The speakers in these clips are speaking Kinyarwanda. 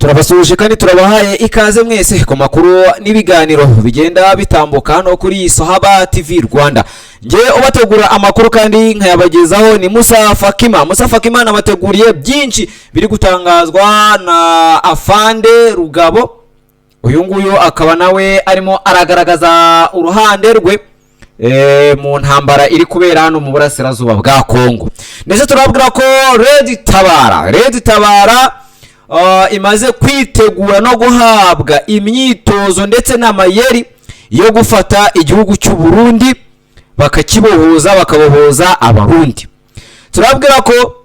turabasuhuje kandi turabahaye ikaze mwese ku makuru n'ibiganiro bigenda bitambuka hano kuri Sahaba TV Rwanda. Nge ubategura amakuru kandi nkayabagezaho ni Musa Fakima nabateguriye byinshi biri gutangazwa na Afande Rugabo. Uyu nguyu akaba nawe arimo aragaragaza uruhande rwe mu ntambara iri kubera hano mu burasirazuba bwa Kongo. Ndetse turabwira ko Red Tabara imaze kwitegura no guhabwa imyitozo ndetse n'amayeri yo gufata igihugu cy'u Burundi bakabohoza abarundi. Turabwira ko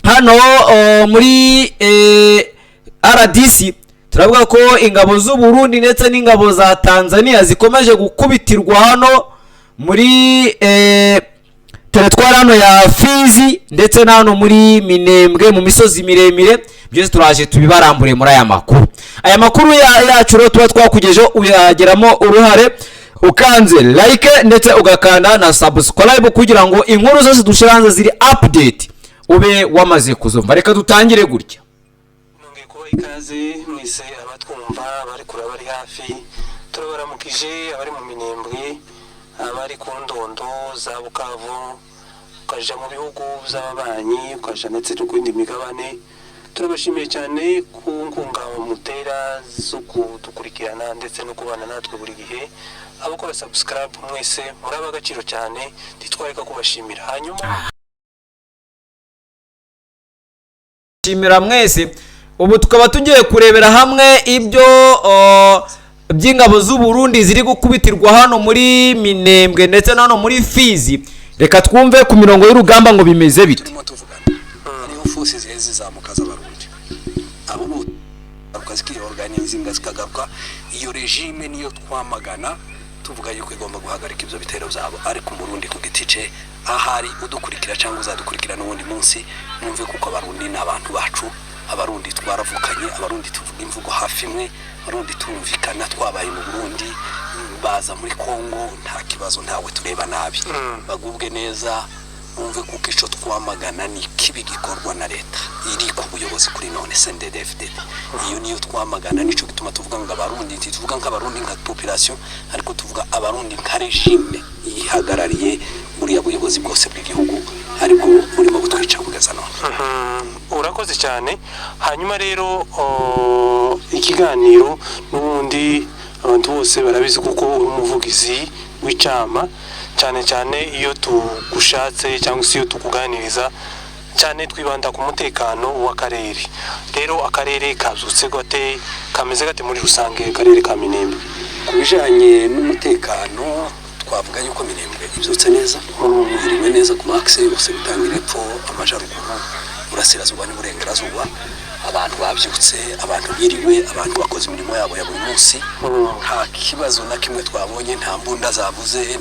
hano muri RDC turabwira ko ingabo z'u Burundi ndetse n'ingabo za Tanzania zikomeje gukubitirwa hano muri teritwari hano ya Fizi ndetse hano muri Minembwe mu misozi miremire. Byose turaje tubibarambure muri aya makuru. Aya makuru yacu rero tuba twakugejeho uyageramo uruhare ukanze like ndetse ugakanda na subscribe kugira ngo inkuru zose dushiranze ziri update ube wamaze kuzumva. Reka dutangire gutya. Nongeye kuba ikaze mwese abatwumva bari kure bari hafi, turabaramukije abari mu Minembwe, abari ku Ndondo za Bukavu, ukaja mu bihugu by'ababanyi, ukaja ndetse no ku yindi migabane. Turabashimiye cyane ku nkunga mutera zo kudukurikirana ndetse no kubana natwe buri gihe. Abakora subscribe mwese muraba agaciro cyane, titwareka kubashimira. Hanyuma shimira mwese. Ubu tukaba tugiye kurebera hamwe ibyo by'ingabo z'u Burundi ziri gukubitirwa hano muri Minembwe ndetse hano muri Fizi. Reka twumve ku mirongo y'urugamba ngo bimeze bite. Forces zizamuka z'abarundi abo akazi kiyorganizinga zikagaruka. Iyo regime niyo twamagana tuvuga yuko igomba guhagarika ibyo bitero byabo, ariko umurundi ku gitice ahari udukurikira cyangwa uzadukurikira n'ubundi munsi numve kuko abarundi n'abantu bacu, abarundi twaravukanye, abarundi tuvuga imvugo hafi imwe, abarundi tumvikana, twabaye mu Burundi baza muri Kongo nta kibazo, ntawe tureba nabi, bagubwe neza. Umve kuko ico twamagana ni kibi gikorwa na leta iri ku buyobozi kuri none CNDD-FDD. Iyo niyo twamagana, nico gituma tuvuga ngo abarundi tuvuga nk'abarundi nka population, ariko tuvuga abarundi nka regime yihagarariye muri abuyobozi bwose bw'igihugu, ariko urimo gutwica kugeza none. Urakoze cyane. Hanyuma rero ikiganiro n'ubundi abantu bose barabizi kuko umuvugizi w'icama cyane iyo tugushatse cyangwa se iyo tukuganiriza cyane twibanda ku mutekano w'akarere. Rero akarere kazutse gute, kameze gate muri rusange akarere ka Minembwe? Kubijanye n'umutekano twavuga yuko Minembwe ibyutse neza, iriwe neza ku maxe yose bitangira epfo, amajaruguru, burasirazuba n'uburengerazuba. Abantu babyutse, abantu biriwe, abantu bakoze imirimo yabo ya buri munsi. Nta kibazo na kimwe twabonye, nta mbunda zavuze,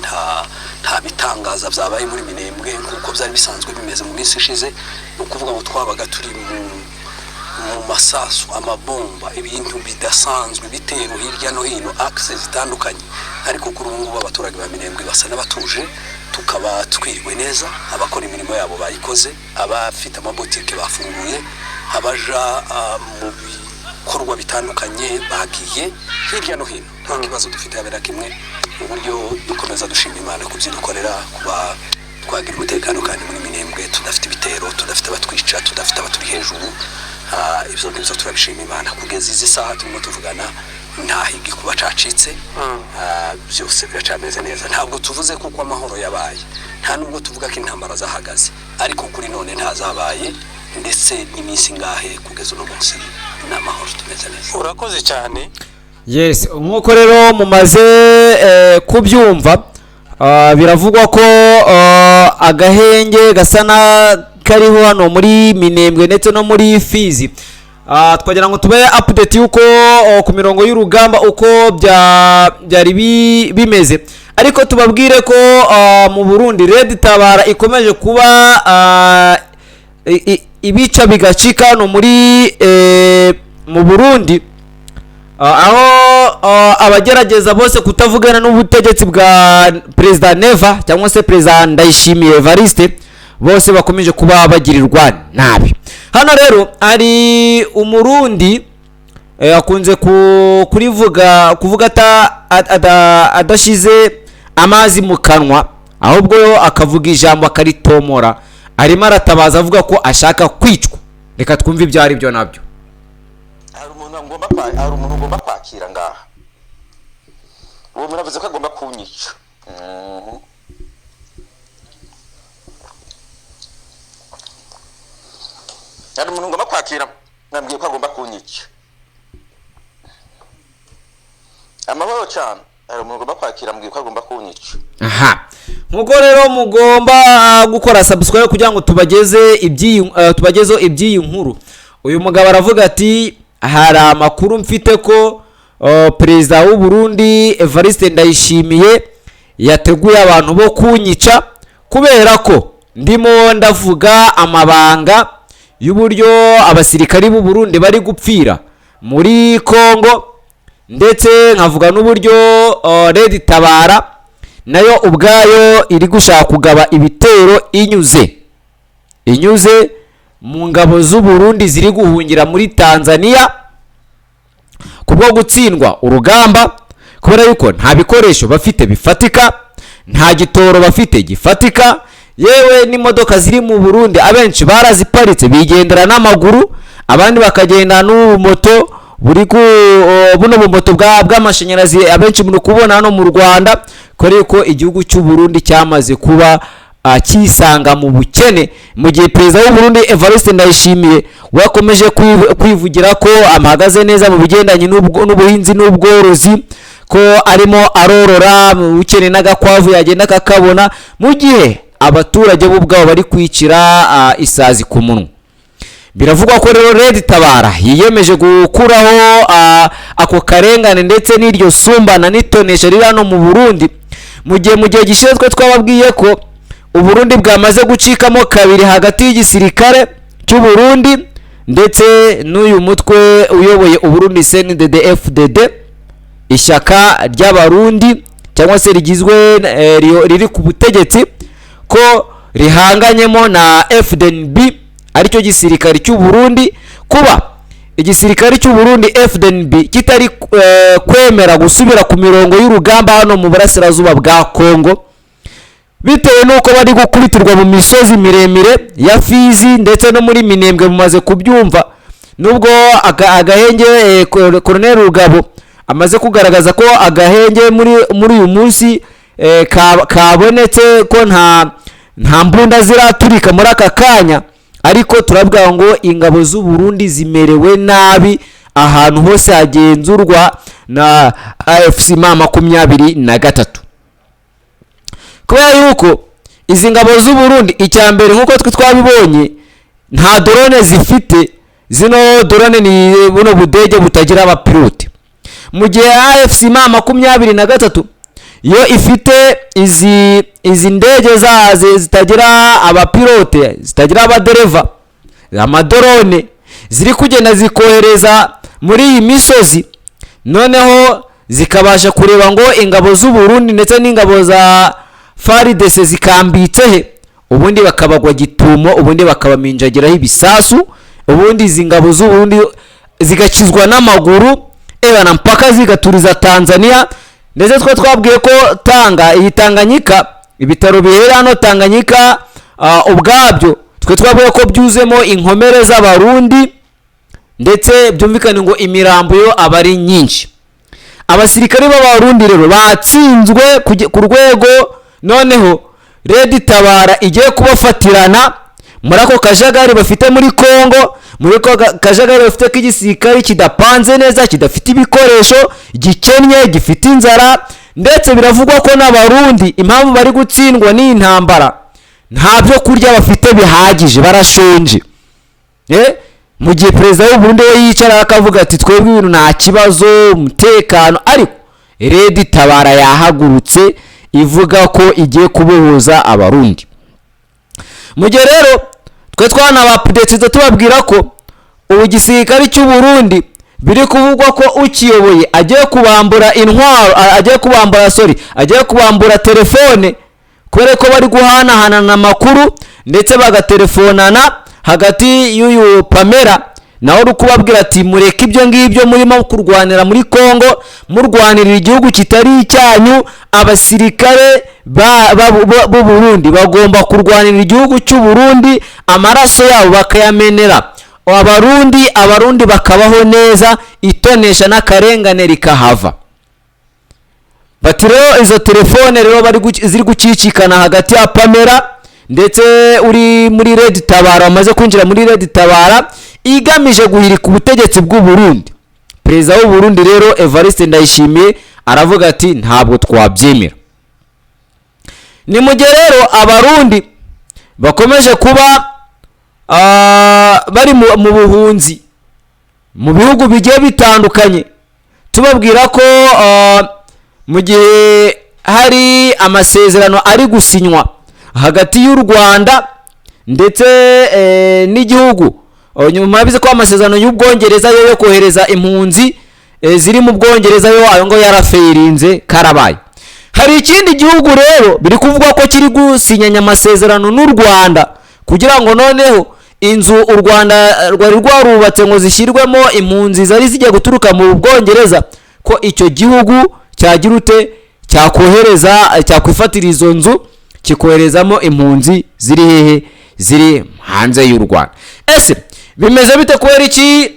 nta bitangaza byabaye muri Minembwe kuko byari bisanzwe bimeze mu minsi ishize. Ukuvuga ngo twabaga turi mu masasu, amabomba, ibintu bidasanzwe bitero hirya no hino, access zitandukanye. Ariko kuri ubu ngubu abaturage ba Minembwe basa n'abatuje, tukaba twiriwe neza, abakora imirimo yabo bayikoze, abafite amabotike bafunguye, abaja mu bikorwa bitandukanye bagiye hirya no hino. Nta kibazo dufite habera kimwe, uburyo dukomeza dushima Imana ku byidukorera, kuba twagira umutekano kandi muri Minembwe tudafite ibitero, tudafite abatwica, tudafite abaturi hejuru. Ibyo ngibyo turabishima Imana. Kugeza izi saha turimo tuvugana nta higi kuba cacitse, byose biracameze neza. Ntabwo tuvuze kuko amahoro yabaye, nta nubwo tuvuga ko intambara zahagaze, ariko kuri none ntazabaye ndetse n'iminsi ngahe kugeza uno munsi n'amahoro tumeze neza. Urakoze cyane. Yes, nkuko rero mumaze kubyumva, biravugwa ko agahenge gasa na kariho hano muri Minembwe ndetse no muri Fizi. Twagira ngo tube update yuko ku mirongo y'urugamba uko byari bimeze, ariko tubabwire ko mu Burundi Red Tabara ikomeje kuba ibica bigacika no muri mu Burundi, aho abagerageza bose kutavugana n'ubutegetsi bwa President Neva cyangwa se President Ndayishimiye Evariste bose bakomeje kuba bagirirwa nabi. Hano rero ari umurundi akunze kuvuga adashize amazi mu kanwa, ahubwo yo akavuga ijambo akaritomora, arimo aratabaza avuga ko ashaka kwicwa. Reka twumve ibyo ari byo nabyo. hari umuntu ngomba kwakira ngaha, uwo muravuze ko agomba kunyica. hari umuntu ngomba kwakira, nambwiye ko agomba kunyica. Amahoro cyane. hari umuntu ngomba kwakira, mbwiye ko agomba kunyica. Aha, nkuko rero mugomba gukora subscribe kugira ngo tubagezeho iby'iyi nkuru. Uyu mugabo aravuga ati hari amakuru mfite ko perezida w'u Burundi Evariste Ndayishimiye yateguye abantu bo kunyica kubera ko ndimo ndavuga amabanga y'uburyo abasirikari b'u Burundi bari gupfira muri Kongo, ndetse nkavuga n'uburyo Red Tabara nayo ubwayo iri gushaka kugaba ibitero inyuze mu ngabo z'u Burundi ziri guhungira muri Tanzania kubwo gutsindwa urugamba, kubera yuko nta bikoresho bafite bifatika, nta gitoro bafite gifatika, yewe n'imodoka ziri mu Burundi abenshi baraziparitse bigendera n'amaguru, abandi bakagenda n'ubumoto buno bumoto bw'amashanyarazi abenshi muri kubona hano mu Rwanda, kubera yuko igihugu cy'u Burundi cyamaze kuba kisanga mu bukene, mu gihe perezida w'u Burundi Evariste Ndayishimiye wakomeje kwivugira ko amahagaze neza mu bigendanye n'ubuhinzi n'ubworozi, ko arimo arorora mu bukene n'agakwavu yagenda akakabona, mu gihe abaturage bo ubwabo bari kwicira isazi ku munwa. Biravugwa ko rero Red Tabara yiyemeje gukuraho ako karengane ndetse n'iryo sumbana n'itonesha riri hano mu Burundi, mu gihe gishinzwe twababwiye ko u Burundi bwamaze gucikamo kabiri hagati y'igisirikare cy'u Burundi ndetse n'uyu mutwe uyoboye u Burundi CNDD-FDD, ishyaka ry'abarundi cyangwa se rigizwe riri ku butegetsi, ko rihanganyemo na FDNB aricyo gisirikare cy'u Burundi. Kuba igisirikare cy'u Burundi FDNB kitari kwemera gusubira ku mirongo y'urugamba hano mu burasirazuba bwa Kongo, bitewe nuko bari gukuritirwa mu misozi miremire ya Fizi ndetse no muri Minembwe, mumaze kubyumva, nubwo agahenge Colonel Rugabo amaze kugaragaza ko agahenge muri uyu munsi kabonetse, ko nta mbunda ziraturika muri aka kanya, ariko turabwira ngo ingabo z'u Burundi zimerewe nabi ahantu hose hagenzurwa na AFC M23, kubera yuko izi ngabo z'u Burundi icya mbere nkuko twabibonye nta drone zifite. Zino drone ni buno budege butagira abapilote, mu gihe AFC M23 yo ifite izi ndege zitagira abapilote, zitagira abadereva, amadrone ziri kugenda zikohereza muri iyi misozi, noneho zikabasha kureba ngo ingabo z'u Burundi ndetse n'ingabo za FARDC zikambitsehe, ubundi bakabagwa gitumo, ubundi bakabaminjagiraho ibisasu, ubundi izi ngabo z'u Burundi zigakizwa n'amaguru na mpaka zigaturiza Tanzania. Ndetse twabwiye ko iyi Tanganyika, ibitaro bihera hano Tanganyika ubwabyo twabwiye ko byuzemo inkomere z'abarundi, ndetse byumvikane ngo imirambo yo aba ari nyinshi. Abasirikare b'abarundi rero batsinzwe ku rwego noneho Red Tabara igiye kubafatirana muri ako kajagari bafite muri Kongo, muri kajagari bafite k'igisirikare kidapanze neza, kidafite ibikoresho, gikennye, gifite inzara, ndetse biravugwa ko n'abarundi impamvu bari gutsindwa n'intambara nta byo kurya bafite bihagije, barashonje. Mu gihe perezida w'u Burundi we yicara akavuga ati twebwe ibintu nta kibazo, umutekano, ariko Red Tabara yahagurutse ivuga ko igiye kubohoza abarundi. Mu gihe rero twanabapudetse tubabwira ko ubu gisirikare cy'u Burundi biri kuvugwa ko ukiyoboye agiye kubambura intwaro, agiye kubambura telefone, kubera ko bari guhanahana amakuru ndetse bagatelefonana hagati y'uyu Pamela nawe uri kubabwira ati mureke ibyo ngibyo murimo kurwanira muri Kongo, murwanirira igihugu kitari icyanyu. Abasirikare b'u Burundi bagomba kurwanirira igihugu cy'u Burundi, amaraso yabo bakayamenera abarundi bakabaho neza, itonesha n'akarengane rikahava. Bati rero izo telefone rero ziri gucicikana hagati ya Pamela ndetse uri muri Red Tabara, amaze kwinjira muri Red Tabara igamije guhirika ubutegetsi bw'u Burundi. Perezida w'u Burundi rero Evariste Ndayishimiye aravuga ati ntabwo twabyemera. Ni mu gihe rero abarundi bakomeje kuba bari mu buhunzi mu bihugu bigiye bitandukanye, tubabwira ko mu gihe hari amasezerano ari gusinywa hagati y'u Rwanda ndetse n'igihugu, nyuma yabize ko amasezerano y'Ubwongereza yo kohereza impunzi ziri mu Bwongereza yo ayo ngo yarafeirinze karabaye. Hari ikindi gihugu rero biri kuvuga ko kiri gusinyanya amasezerano n'u Rwanda kugira ngo noneho inzu u Rwanda rwari rwarubatse ngo zishyirwemo impunzi zari zijya guturuka mu Bwongereza, ko icyo gihugu cyagirute cyakohereza cyakwifatira izo nzu kikoherezamo impunzi ziri hehe, ziri hanze y'u Rwanda. Ese bimeze bite kubera iki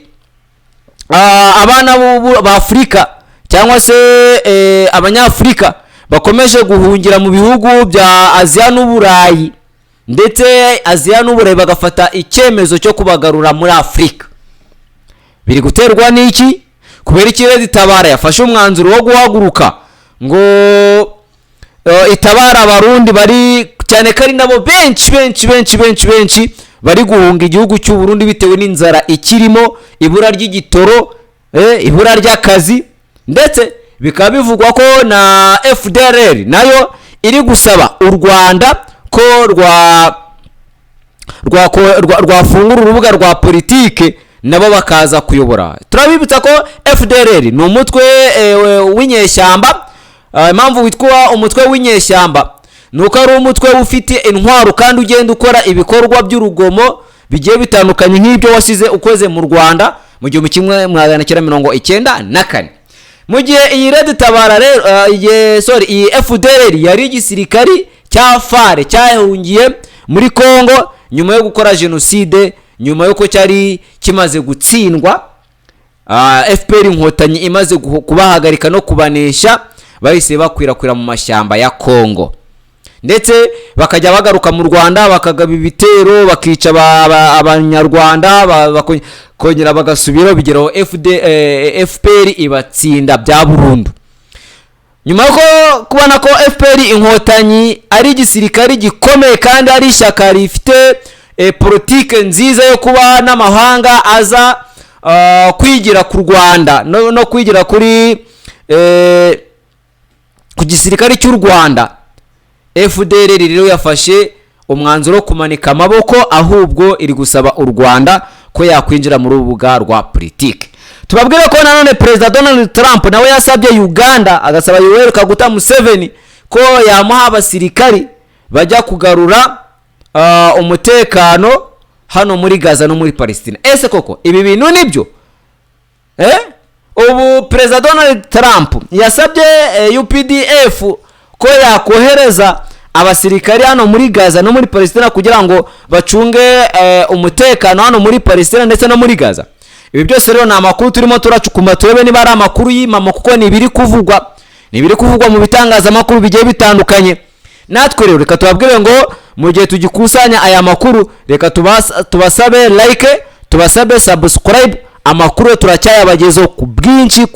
abana b'Afrika cyangwa se abanyafrika bakomeje guhungira mu bihugu bya Aziya n'Uburayi, ndetse Aziya n'Uburayi bagafata icyemezo cyo kubagarura muri Afurika? Biri guterwa n'iki? Kubera iki Red Tabara yafashe umwanzuro wo guhaguruka ngo itabara abarundi bari cyane kari nabo benshi bari guhunga igihugu cy'u Burundi bitewe n'inzara ikirimo, ibura ry'igitoro, ibura ry'akazi, ndetse bikaba bivugwa ko na FDLR nayo iri gusaba u Rwanda ko rwafungura urubuga rwa politike nabo bakaza kuyobora. Turabibutsa ko FDLR ni umutwe w'inyeshyamba. Impamvu witwa umutwe w'inyeshyamba nuko ari umutwe ufite intwaro kandi ugenda ukora ibikorwa by'urugomo bigiye bitandukanye nk'ibyo wasize ukoze mu Rwanda mu 1994. Mu gihe iyi Red Tabara rero iyi FDLR yari igisirikari cya FARC cyahungiye muri Kongo nyuma yo gukora genocide, nyuma yuko cyari kimaze gutsindwa, FPR inkotanyi imaze kubahagarika no kubanesha, bahise bakwirakwira mu mashyamba ya Kongo, ndetse bakajya bagaruka mu Rwanda bakagaba ibitero bakica abanyarwanda bakongera bagasubiraho, bigeraho FPR ibatsinda bya burundu. Nyuma yo kubona ko FPR inkotanyi ari igisirikari gikomeye kandi ari ishyaka rifite politike nziza yo kuba n'amahanga aza kwigira ku Rwanda no kwigira kuri ku gisirikare cy'u Rwanda, FDLR rero yafashe umwanzuro wo kumanika amaboko, ahubwo iri gusaba u Rwanda ko yakwinjira mu rubuga rwa politike. Tubabwire ko nanone Perezida Donald Trump nawe yasabye Uganda, agasaba Yoweri Kaguta Museveni ko yamuha abasirikari bajya kugarura umutekano hano muri Gaza no muri Palestina. Ese koko ibi bintu nibyo? Ubu Perezida Donald Trump yasabye UPDF ko yakohereza abasirikari hano muri Gaza no muri Palestina kugira ngo bacunge umutekano hano muri Palestina ndetse no muri Gaza. Ibi byose rero ni amakuru turimo turacukuma turebe niba ari amakuru y'imamo, kuko nibiri kuvugwa mu bitangazamakuru bigiye bitandukanye. Natwe rero reka tubabwire ngo mu gihe tugikusanya aya makuru, reka tubasabe like, tubasabe subscribe. Amakuru turacyayabagezo ku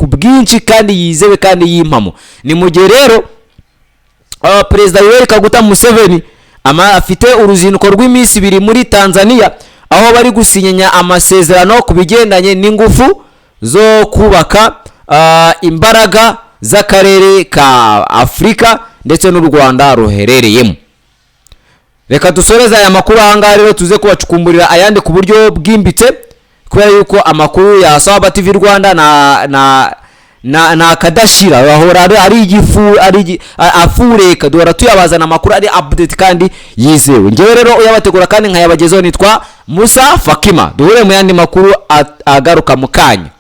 bwinshi kandi yizewe kandi y'impamo. Ni mu gihe rero Perezida Yoweri Kaguta Museveni afite uruzinduko rw'iminsi 2 muri Tanzania, aho bari gusinyanya amasezerano ku bigendanye n'ingufu zo kubaka imbaraga z'akarere ka Afurika ndetse n'u Rwanda ruherereyemo. Reka dusoreza aya makuru ahangaha rero tuze kubacukumburira ayandi ku buryo bwimbitse, kubera yuko amakuru ya Sawaba TV Rwanda na kadashira bahora ari igifu afureka duhora tuyabazana amakuru ari update kandi yizewe. Ngewe rero uyabategura kandi nkayabagezaho nitwa Musa Fakima. Duhure mu yandi makuru agaruka mu kanya.